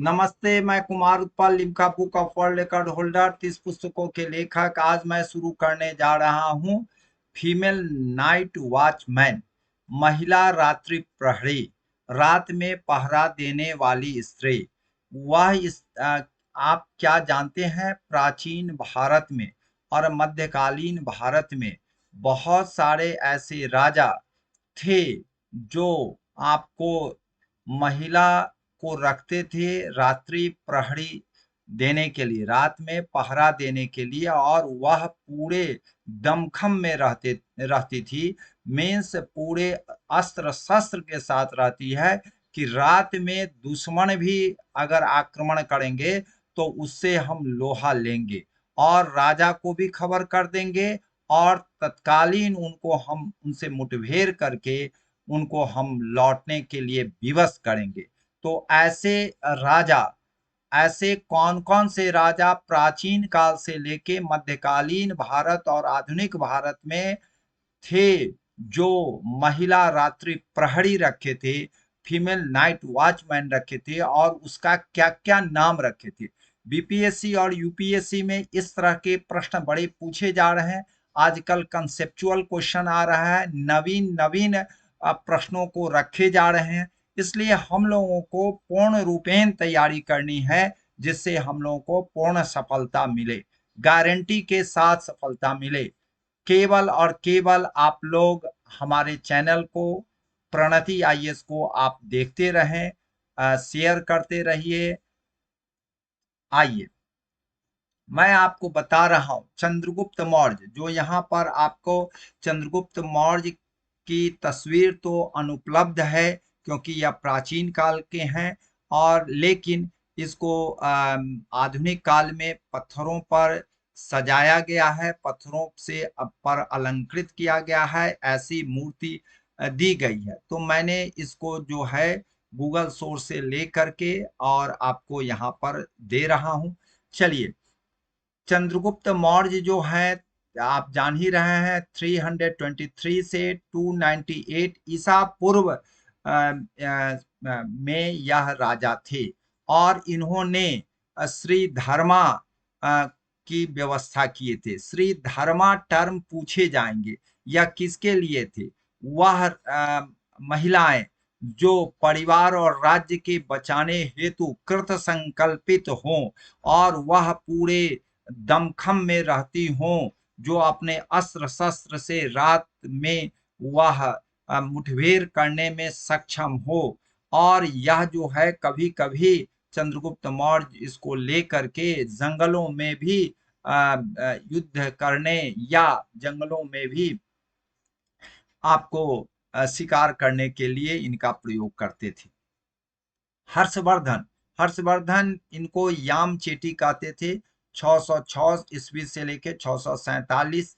नमस्ते, मैं Kumar Utpal, Limca book of world record holder, 30 पुस्तकों के लेखक। आज मैं शुरू करने जा रहा हूँ फीमेल नाइट वॉचमैन, महिला रात्रि प्रहरी, रात में पहरा देने वाली स्त्री। आप क्या जानते हैं, प्राचीन भारत में और मध्यकालीन भारत में बहुत सारे ऐसे राजा थे जो आपको महिला को रखते थे रात्रि प्रहरी देने के लिए, रात में पहरा देने के लिए, और वह पूरे दमखम में रहती थी। मीन्स पूरे अस्त्र शस्त्र के साथ रहती है कि रात में दुश्मन भी अगर आक्रमण करेंगे तो उससे हम लोहा लेंगे और राजा को भी खबर कर देंगे और तत्कालीन उनको हम उनसे मुठभेड़ करके उनको हम लौटने के लिए विवश करेंगे। तो ऐसे कौन कौन से राजा प्राचीन काल से लेके मध्यकालीन भारत और आधुनिक भारत में थे जो महिला रात्रि प्रहरी रखे थे, फीमेल नाइट वॉचमैन रखे थे, और उसका क्या क्या नाम रखे थे। बीपीएससी और यूपीएससी में इस तरह के प्रश्न बड़े पूछे जा रहे हैं। आजकल कंसेप्चुअल क्वेश्चन आ रहा है, नवीन नवीन प्रश्नों को रखे जा रहे हैं। इसलिए हम लोगों को पूर्ण रूपेण तैयारी करनी है जिससे हम लोगों को पूर्ण सफलता मिले, गारंटी के साथ सफलता मिले। केवल और केवल आप लोग हमारे चैनल को, प्रणति आईएएस को आप देखते रहें, शेयर करते रहिए। आइए मैं आपको बता रहा हूं चंद्रगुप्त मौर्य, जो यहाँ पर आपको चंद्रगुप्त मौर्य की तस्वीर तो अनुपलब्ध है क्योंकि यह प्राचीन काल के हैं, और लेकिन इसको आधुनिक काल में पत्थरों पर सजाया गया है, पत्थरों से पर अलंकृत किया गया है, ऐसी मूर्ति दी गई है। तो मैंने इसको जो है गूगल सोर्स से ले करके और आपको यहाँ पर दे रहा हूँ। चलिए, चंद्रगुप्त मौर्य जो है आप जान ही रहे हैं, 323 से 298 ईसा पूर्व में यह राजा थे, और इन्होंने श्री धर्मा की व्यवस्था किए थे। श्री धर्मा टर्म पूछे जाएंगे, यह किसके लिए थे? वह महिलाएं जो परिवार और राज्य के बचाने हेतु कृत संकल्पित हों और वह पूरे दमखम में रहती हों, जो अपने अस्त्र शस्त्र से रात में वह मुठभेड़ करने में सक्षम हो। और यह जो है कभी कभी चंद्रगुप्त मौर्य इसको लेकर के जंगलों में भी युद्ध करने या जंगलों में भी आपको शिकार करने के लिए इनका प्रयोग करते थे। हर्षवर्धन हर्षवर्धन इनको याम चेटी कहते थे। 606 ईस्वी से लेके 647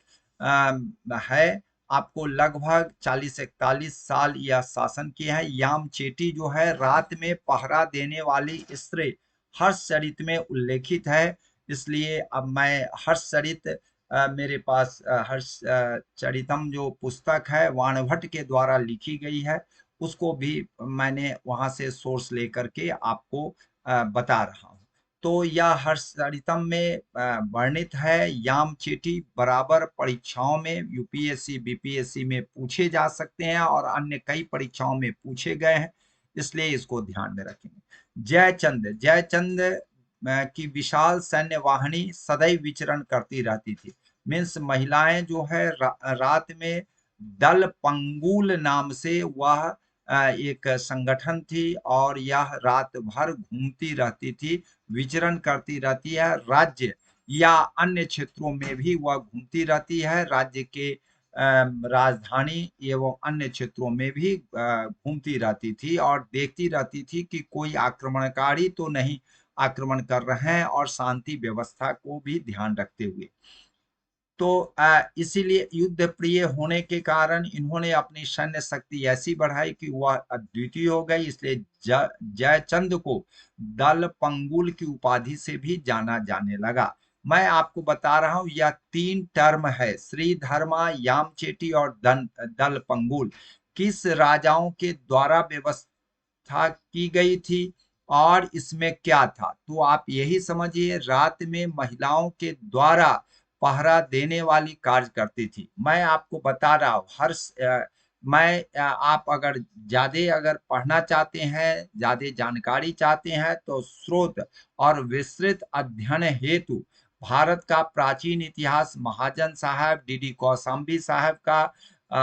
है। आपको लगभग 40-41 साल यह शासन किए हैं। याम चेटी जो है रात में पहरा देने वाली स्त्री हर्षचरित में उल्लेखित है। इसलिए अब मैं हर्षचरित मेरे पास हर्षचरितम जो पुस्तक है वाणभट्ट के द्वारा लिखी गई है, उसको भी मैंने वहां से सोर्स लेकर के आपको बता रहा हूं। तो यह हर्षचरितम में वर्णित है। याम चेटी बराबर परीक्षाओं में यूपीएससी बीपीएससी में पूछे जा सकते हैं और अन्य कई परीक्षाओं में पूछे गए हैं, इसलिए इसको ध्यान में रखेंगे। जयचंद की विशाल सैन्य वाहिनी सदैव विचरण करती रहती थी। मीन्स महिलाएं जो है रात में दल पंगुल नाम से वह एक संगठन थी और यह रात भर घूमती रहती थी, विचरण करती रहती है। राज्य या अन्य क्षेत्रों में भी वह घूमती रहती है, राज्य के राजधानी एवं अन्य क्षेत्रों में भी घूमती रहती थी और देखती रहती थी कि कोई आक्रमणकारी तो नहीं आक्रमण कर रहे हैं, और शांति व्यवस्था को भी ध्यान रखते हुए। तो इसीलिए युद्ध प्रिय होने के कारण इन्होंने अपनी सैन्य शक्ति ऐसी बढ़ाई कि वह अद्वितीय हो गई। इसलिए जयचंद को दल पंगुल की उपाधि से भी जाना जाने लगा। मैं आपको बता रहा हूं यह 3 टर्म है, श्री धर्मा, यामचेटी और दल पंगुल, किस राजाओं के द्वारा व्यवस्था की गई थी और इसमें क्या था। तो आप यही समझिए, रात में महिलाओं के द्वारा पहरा देने वाली कार्य करती थी। मैं आपको बता रहा हूँ, आप अगर ज्यादा अगर पढ़ना चाहते हैं, ज्यादा जानकारी चाहते हैं, तो स्रोत और विस्तृत अध्ययन हेतु भारत का प्राचीन इतिहास महाजन साहब, डीडी कौशाम्बी साहब का,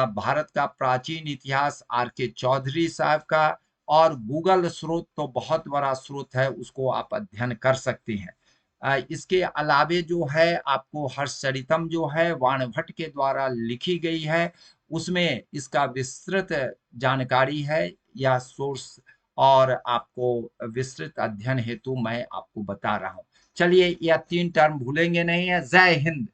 भारत का प्राचीन इतिहास आर.के. चौधरी साहब का, और गूगल स्रोत तो बहुत बड़ा स्रोत है, उसको आप अध्ययन कर सकते हैं। इसके अलावे जो है, आपको हर्षचरितम जो है वाणभट्ट के द्वारा लिखी गई है, उसमें इसका विस्तृत जानकारी है या सोर्स, और आपको विस्तृत अध्ययन हेतु मैं आपको बता रहा हूँ। चलिए, यह 3 टर्म भूलेंगे नहीं है। जय हिंद।